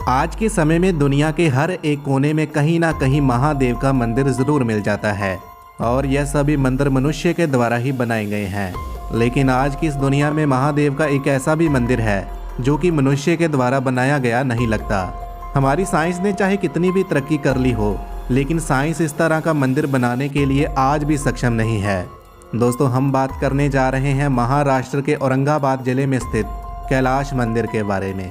आज के समय में दुनिया के हर एक कोने में कहीं ना कहीं महादेव का मंदिर ज़रूर मिल जाता है और यह सभी मंदिर मनुष्य के द्वारा ही बनाए गए हैं। लेकिन आज की इस दुनिया में महादेव का एक ऐसा भी मंदिर है जो कि मनुष्य के द्वारा बनाया गया नहीं लगता। हमारी साइंस ने चाहे कितनी भी तरक्की कर ली हो, लेकिन साइंस इस तरह का मंदिर बनाने के लिए आज भी सक्षम नहीं है। दोस्तों, हम बात करने जा रहे हैं महाराष्ट्र के औरंगाबाद जिले में स्थित कैलाश मंदिर के बारे में।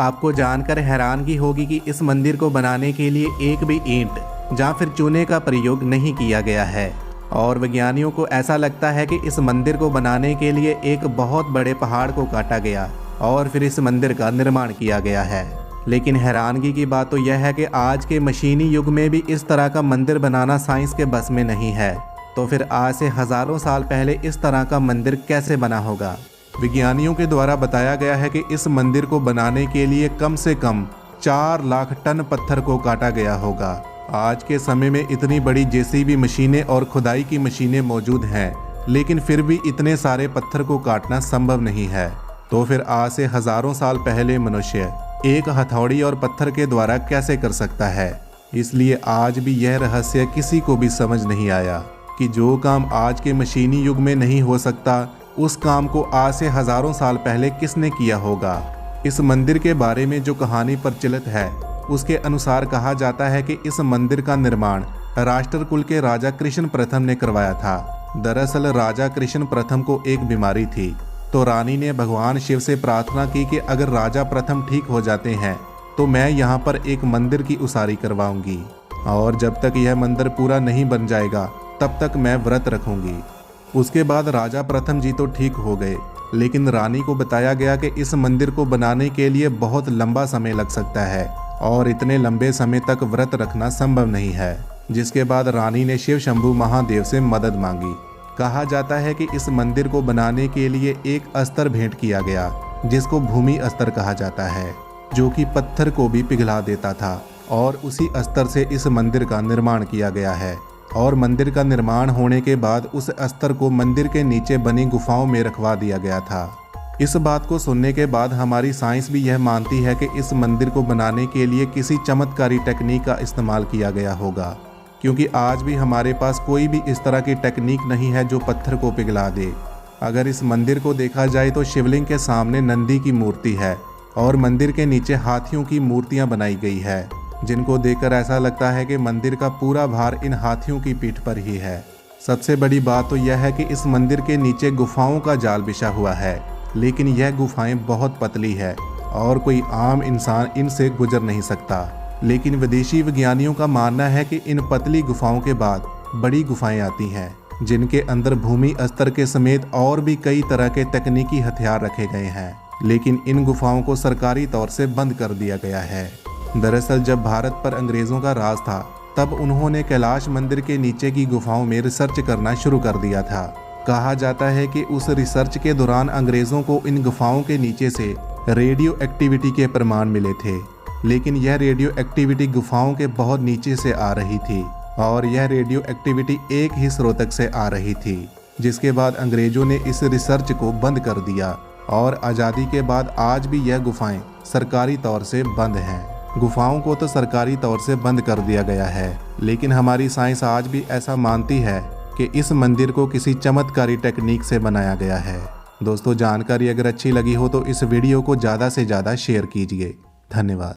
आपको जानकर हैरानगी होगी कि इस मंदिर को बनाने के लिए एक भी ईंट या फिर चूने का प्रयोग नहीं किया गया है और विज्ञानियों को ऐसा लगता है कि इस मंदिर को बनाने के लिए एक बहुत बड़े पहाड़ को काटा गया और फिर इस मंदिर का निर्माण किया गया है। लेकिन हैरानगी की बात तो यह है कि आज के मशीनी युग में भी इस तरह का मंदिर बनाना साइंस के बस में नहीं है। तो फिर आज से हजारों साल पहले इस तरह का मंदिर कैसे बना होगा? विज्ञानियों के द्वारा बताया गया है कि इस मंदिर को बनाने के लिए कम से कम 4 लाख टन पत्थर को काटा गया होगा। आज के समय में इतनी बड़ी जेसीबी मशीनें और खुदाई की मशीनें मौजूद हैं, लेकिन फिर भी इतने सारे पत्थर को काटना संभव नहीं है। तो फिर आज से हजारों साल पहले मनुष्य एक हथौड़ी और पत्थर के द्वारा कैसे कर सकता है? इसलिए आज भी यह रहस्य किसी को भी समझ नहीं आया कि जो काम आज के मशीनी युग में नहीं हो सकता, उस काम को आज से हजारों साल पहले किसने किया होगा। इस मंदिर के बारे में जो कहानी प्रचलित है, उसके अनुसार कहा जाता है कि इस मंदिर का निर्माण राष्ट्रकूल के राजा कृष्ण प्रथम ने करवाया था। दरअसल राजा कृष्ण प्रथम को एक बीमारी थी, तो रानी ने भगवान शिव से प्रार्थना की कि अगर राजा प्रथम ठीक हो जाते हैं तो मैं यहाँ पर एक मंदिर की उसारी करवाऊंगी और जब तक यह मंदिर पूरा नहीं बन जाएगा तब तक मैं व्रत रखूंगी। उसके बाद राजा प्रथम जी तो ठीक हो गए, लेकिन रानी को बताया गया कि इस मंदिर को बनाने के लिए बहुत लंबा समय लग सकता है और इतने लंबे समय तक व्रत रखना संभव नहीं है। जिसके बाद रानी ने शिव शंभू महादेव से मदद मांगी। कहा जाता है कि इस मंदिर को बनाने के लिए एक अस्त्र भेंट किया गया, जिसको भूमि अस्त्र कहा जाता है, जो कि पत्थर को भी पिघला देता था और उसी अस्त्र से इस मंदिर का निर्माण किया गया है। और मंदिर का निर्माण होने के बाद उस अस्त्र को मंदिर के नीचे बनी गुफाओं में रखवा दिया गया था। इस बात को सुनने के बाद हमारी साइंस भी यह मानती है कि इस मंदिर को बनाने के लिए किसी चमत्कारी टेक्निक का इस्तेमाल किया गया होगा, क्योंकि आज भी हमारे पास कोई भी इस तरह की टेक्निक नहीं है जो पत्थर को पिघला दे। अगर इस मंदिर को देखा जाए तो शिवलिंग के सामने नंदी की मूर्ति है और मंदिर के नीचे हाथियों की मूर्तियां बनाई गई है, जिनको देखकर ऐसा लगता है कि मंदिर का पूरा भार इन हाथियों की पीठ पर ही है। सबसे बड़ी बात तो यह है कि इस मंदिर के नीचे गुफाओं का जाल बिछा हुआ है, लेकिन यह गुफाएं बहुत पतली है और कोई आम इंसान इनसे गुजर नहीं सकता। लेकिन विदेशी विज्ञानियों का मानना है कि इन पतली गुफाओं के बाद बड़ी गुफाएं आती हैं, जिनके अंदर भूमि अस्त्र के समेत और भी कई तरह के तकनीकी हथियार रखे गए हैं, लेकिन इन गुफाओं को सरकारी तौर से बंद कर दिया गया है। दरअसल जब भारत पर अंग्रेजों का राज था, तब उन्होंने कैलाश मंदिर के नीचे की गुफाओं में रिसर्च करना शुरू कर दिया था। कहा जाता है कि उस रिसर्च के दौरान अंग्रेजों को इन गुफाओं के नीचे से रेडियो एक्टिविटी के प्रमाण मिले थे, लेकिन यह रेडियो एक्टिविटी गुफाओं के बहुत नीचे से आ रही थी और यह रेडियो एक्टिविटी एक ही स्रोतक से आ रही थी। जिसके बाद अंग्रेजों ने इस रिसर्च को बंद कर दिया और आज़ादी के बाद आज भी यह गुफाएं सरकारी तौर से बंद हैं। गुफाओं को तो सरकारी तौर से बंद कर दिया गया है, लेकिन हमारी साइंस आज भी ऐसा मानती है कि इस मंदिर को किसी चमत्कारी टेक्निक से बनाया गया है। दोस्तों, जानकारी अगर अच्छी लगी हो तो इस वीडियो को ज़्यादा से ज़्यादा शेयर कीजिए। धन्यवाद।